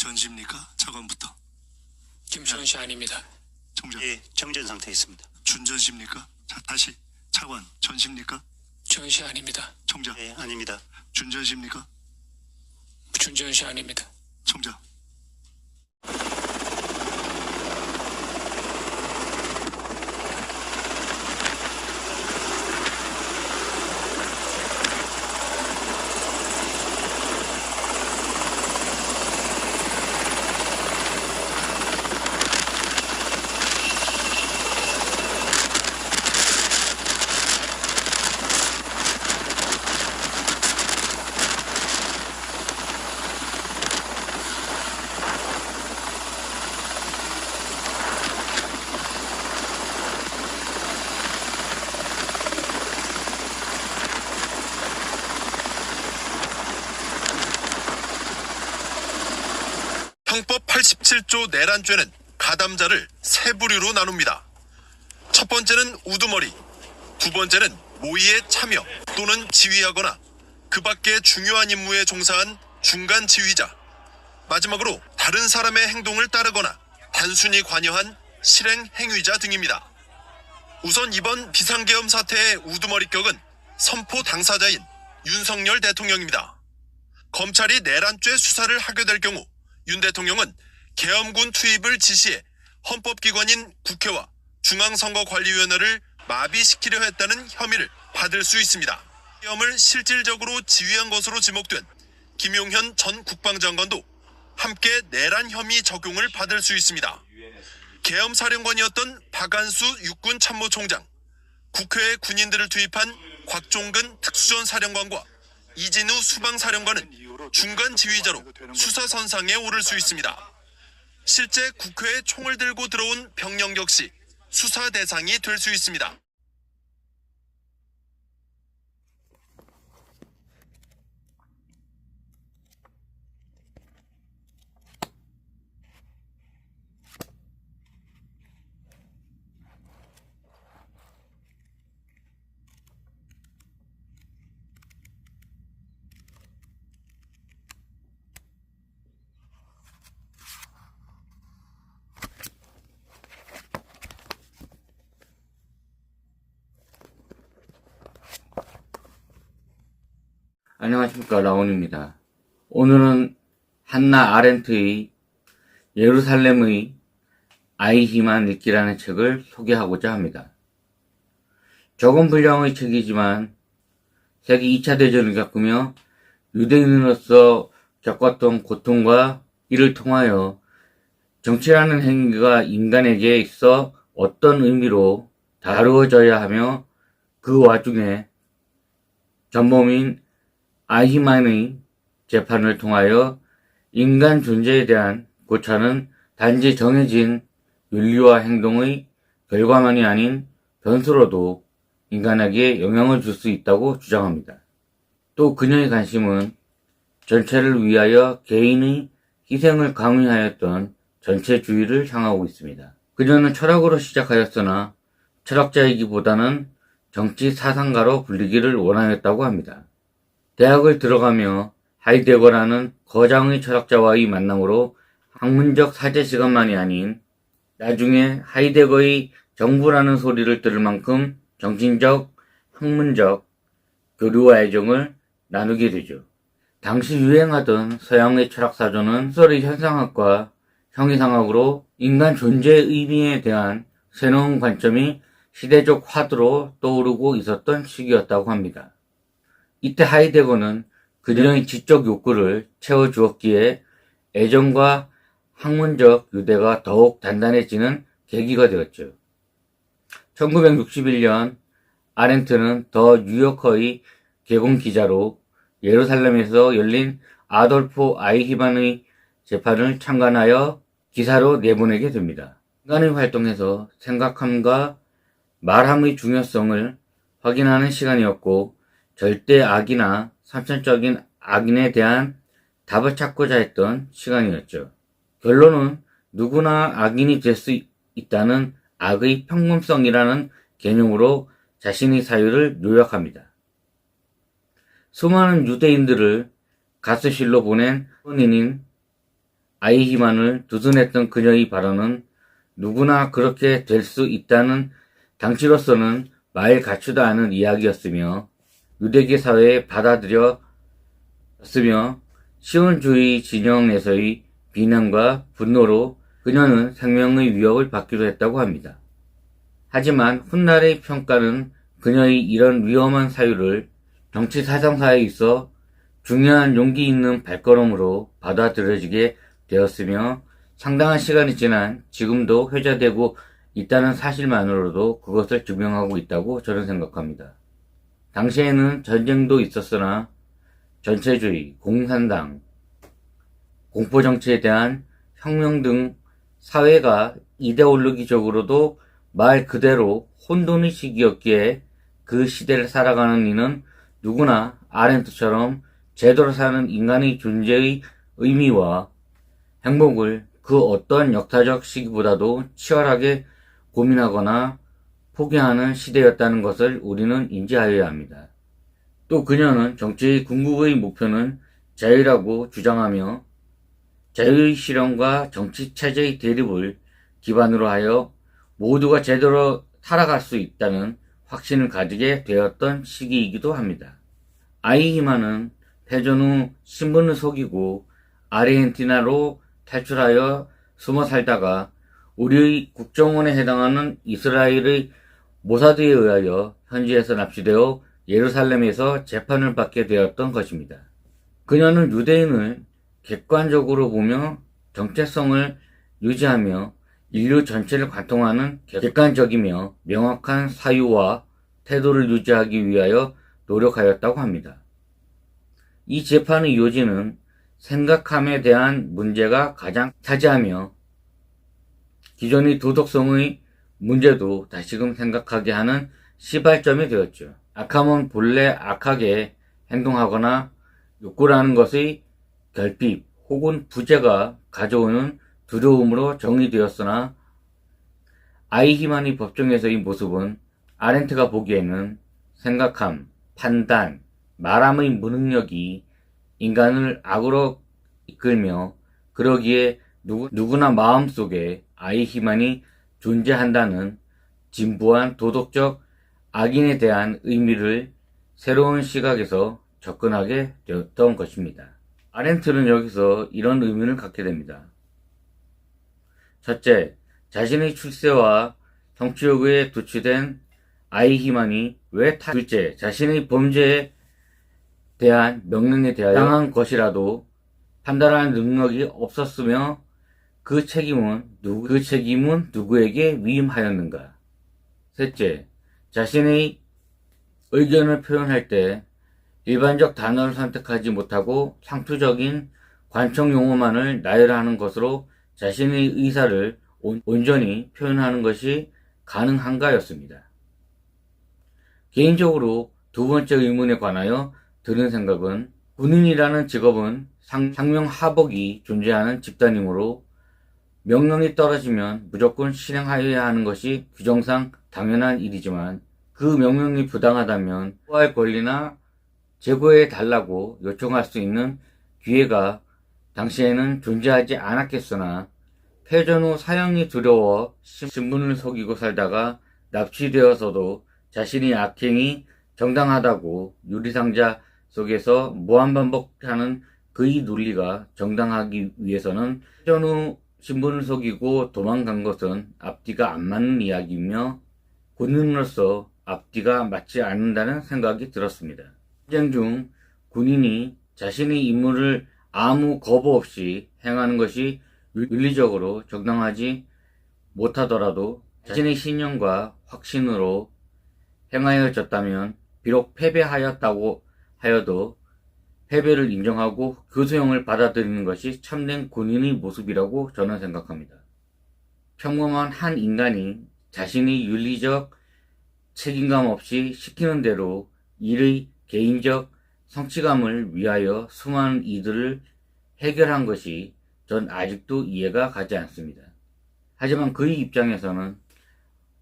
전시입니까? 차관부터. 김천시 아닙니다. 총장. 예, 정전 상태에 있습니다. 준전시입니까? 자, 다시 차관 전시입니까? 전시 아닙니다. 총장. 예, 아닙니다. 준전시입니까? 준전시 아닙니다. 총장. 형법 87조 내란죄는 가담자를 세 부류로 나눕니다. 첫 번째는 우두머리, 두 번째는 모의에 참여 또는 지휘하거나 그 밖의 중요한 임무에 종사한 중간 지휘자, 마지막으로 다른 사람의 행동을 따르거나 단순히 관여한 실행 행위자 등입니다. 우선 이번 비상계엄 사태의 우두머리격은 선포 당사자인 윤석열 대통령입니다. 검찰이 내란죄 수사를 하게 될 경우 윤 대통령은 계엄군 투입을 지시해 헌법기관인 국회와 중앙선거관리위원회를 마비시키려 했다는 혐의를 받을 수 있습니다. 계엄을 실질적으로 지휘한 것으로 지목된 김용현 전 국방장관도 함께 내란 혐의 적용을 받을 수 있습니다. 계엄 사령관이었던 박안수 육군 참모총장, 국회에 군인들을 투입한 곽종근 특수전 사령관과 이진우 수방사령관은 중간 지휘자로 수사선상에 오를 수 있습니다. 실제 국회에 총을 들고 들어온 병력 역시 수사 대상이 될 수 있습니다. 안녕하십니까, 라온입니다. 오늘은 한나 아렌트의 예루살렘의 아이히만 읽기라는 책을 소개하고자 합니다. 적은 분량의 책이지만 세계 2차 대전을 겪으며 유대인으로서 겪었던 고통과 이를 통하여 정치라는 행위가 인간에게 있어 어떤 의미로 다루어져야 하며 그 와중에 전범인 아히만의 재판을 통하여 인간 존재에 대한 고찰은 단지 정해진 윤리와 행동의 결과만이 아닌 변수로도 인간에게 영향을 줄 수 있다고 주장합니다. 또 그녀의 관심은 전체를 위하여 개인의 희생을 강요하였던 전체주의를 향하고 있습니다. 그녀는 철학으로 시작하였으나 철학자이기보다는 정치 사상가로 불리기를 원하였다고 합니다. 대학을 들어가며 하이데거라는 거장의 철학자와의 만남으로 학문적 사제 시간만이 아닌 나중에 하이데거의 정부라는 소리를 들을 만큼 정신적, 학문적 교류와 애정을 나누게 되죠. 당시 유행하던 서양의 철학사조는 서리 현상학과 형이상학으로 인간 존재의 의미에 대한 새로운 관점이 시대적 화두로 떠오르고 있었던 시기였다고 합니다. 이때 하이데거는 그녀의 지적 욕구를 채워주었기에 애정과 학문적 유대가 더욱 단단해지는 계기가 되었죠. 1961년 아렌트는 더 뉴요커의 개공 기자로 예루살렘에서 열린 아돌프 아이히만의 재판을 참관하여 기사로 내보내게 됩니다. 인간의 활동에서 생각함과 말함의 중요성을 확인하는 시간이었고 절대 악이나 선천적인 악인에 대한 답을 찾고자 했던 시간이었죠. 결론은 누구나 악인이 될 수 있다는 악의 평범성이라는 개념으로 자신의 사유를 요약합니다. 수많은 유대인들을 가스실로 보낸 혼인인 아이 희만을 두둔했던 그녀의 발언은 누구나 그렇게 될 수 있다는 당시로서는 말 같지도 않은 이야기였으며 유대계 사회에 받아들여졌으며 시온주의 진영에서의 비난과 분노로 그녀는 생명의 위협을 받기도 했다고 합니다. 하지만 훗날의 평가는 그녀의 이런 위험한 사유를 정치 사상사에 있어 중요한 용기 있는 발걸음으로 받아들여지게 되었으며 상당한 시간이 지난 지금도 회자되고 있다는 사실만으로도 그것을 증명하고 있다고 저는 생각합니다. 당시에는 전쟁도 있었으나 전체주의, 공산당, 공포정치에 대한 혁명 등 사회가 이데올로기적으로도 말 그대로 혼돈의 시기였기에 그 시대를 살아가는 이는 누구나 아렌트처럼 제대로 사는 인간의 존재의 의미와 행복을 그 어떠한 역사적 시기보다도 치열하게 고민하거나 포기하는 시대였다는 것을 우리는 인지하여야 합니다. 또 그녀는 정치의 궁극의 목표는 자유라고 주장하며 자유의 실현과 정치 체제의 대립을 기반으로 하여 모두가 제대로 살아갈 수 있다는 확신을 가지게 되었던 시기이기도 합니다. 아이 희만은 패전 후 신분을 속이고 아르헨티나로 탈출하여 숨어 살다가 우리의 국정원에 해당하는 이스라엘의 모사드에 의하여 현지에서 납치되어 예루살렘에서 재판을 받게 되었던 것입니다. 그녀는 유대인을 객관적으로 보며 정체성을 유지하며 인류 전체를 관통하는 객관적이며 명확한 사유와 태도를 유지하기 위하여 노력하였다고 합니다. 이 재판의 요지는 생각함에 대한 문제가 가장 차지하며 기존의 도덕성의 문제도 다시금 생각하게 하는 시발점이 되었죠. 악함은 본래 악하게 행동하거나 욕구라는 것의 결핍 혹은 부재가 가져오는 두려움으로 정의되었으나 아이 희만의 법정에서의 모습은 아렌트가 보기에는 생각함, 판단, 말함의 무능력이 인간을 악으로 이끌며 그러기에 누구나 마음속에 아이 희만이 존재한다는 진부한 도덕적 악인에 대한 의미를 새로운 시각에서 접근하게 되었던 것입니다. 아렌트는 여기서 이런 의미를 갖게 됩니다. 첫째, 자신의 출세와 성취욕에 도취된 아이 희만이 둘째, 자신의 범죄에 대한 명령에 대하여 당한 것이라도 판단하는 능력이 없었으며 그 책임은 누구에게 위임하였는가? 셋째, 자신의 의견을 표현할 때 일반적 단어를 선택하지 못하고 상투적인 관청 용어만을 나열하는 것으로 자신의 의사를 온전히 표현하는 것이 가능한가였습니다. 개인적으로 두 번째 의문에 관하여 드는 생각은 군인이라는 직업은 상명하복이 존재하는 집단이므로 명령이 떨어지면 무조건 실행하여야 하는 것이 규정상 당연한 일이지만 그 명령이 부당하다면 포할 권리나 제거해 달라고 요청할 수 있는 기회가 당시에는 존재하지 않았겠으나 패전 후 사형이 두려워 신분을 속이고 살다가 납치되어서도 자신의 악행이 정당하다고 유리상자 속에서 무한반복하는 그의 논리가 정당하기 위해서는 패전 후 신분을 속이고 도망간 것은 앞뒤가 안 맞는 이야기이며 군인으로서 앞뒤가 맞지 않는다는 생각이 들었습니다. 전쟁 중 군인이 자신의 임무를 아무 거부 없이 행하는 것이 윤리적으로 정당하지 못하더라도 자신의 신념과 확신으로 행하여졌다면 비록 패배하였다고 하여도 패배를 인정하고 그 소용을 받아들이는 것이 참된 군인의 모습이라고 저는 생각합니다. 평범한 한 인간이 자신의 윤리적 책임감 없이 시키는 대로 일의 개인적 성취감을 위하여 수많은 일들을 해결한 것이 전 아직도 이해가 가지 않습니다. 하지만 그의 입장에서는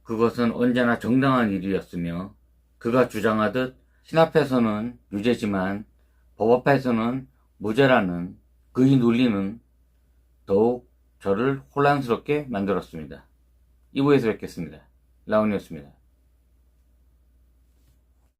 그것은 언제나 정당한 일이었으며 그가 주장하듯 신 앞에서는 유죄지만 법 앞에서는 무죄라는 그의 논리는 더욱 저를 혼란스럽게 만들었습니다. 2부에서 뵙겠습니다. 라온이었습니다.